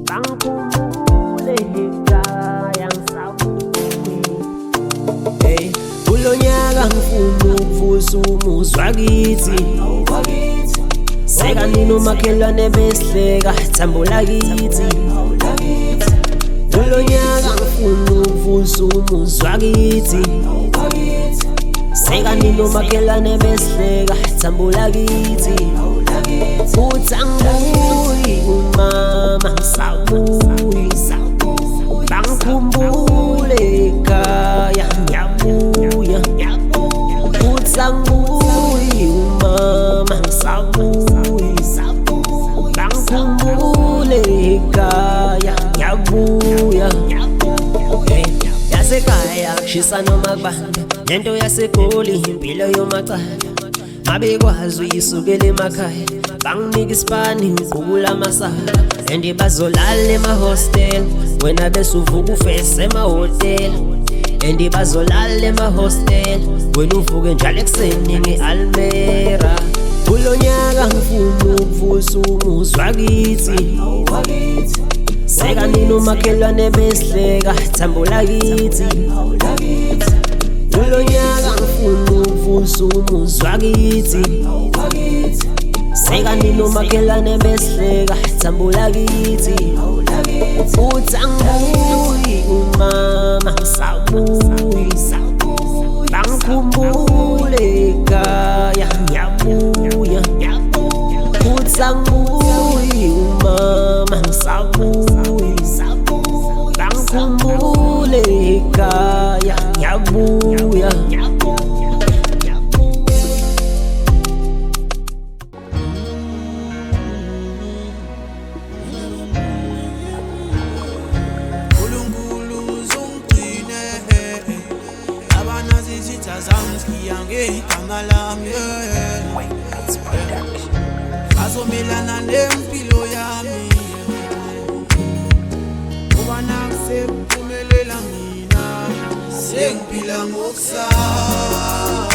bangikhumbule ekhaya ngisabuya. Hey, kulo nyaka ngifuna ukuvusa umuzwa kithi, sekanini umakhelwane besihleka thambula kithi. Kulo nyaka ngifuna ukuvusa umuzwa kithi, sekanini umakhelwane besihleka thambula kithi. Uthi angibuyi umama ngisabuya, bangikhumbule ekhaya ngiyabuya. Uthi angibuyi umama ngisabuya, bangikhumbule ekhaya ngiyabuya. Yasekhaya kushisa noma kubanda, lento yaseGoli impilo yomacala. Mabekwazi uyisukela emakhaya, banginika isipani ngiqubula amasaka. And bazolala emahostel, wena bese uvuka ufese emahotela. And bazolala emahostel, wena uvuke njalo ekuseni nge-Almera. Kulo nyaka ngifuna ukuvusa umuzwa kithi, sekanini umakhelwane besihleka thambula kithi. Kulo nyaka ngifuna ukuvusa umuzwa kithi, sekanini umakhelwane besihleka thambula kithi. Uthi angibuyi umama ngisabuya, bangikhumbule ekhaya ngiyabuya. Uthi angibuyi umama ngisabuya, bangikhumbule ekhaya ngiyabuya. Azomelana nempilo yami, ngoba nakusephumelela mina, sengiphila ngokusaba.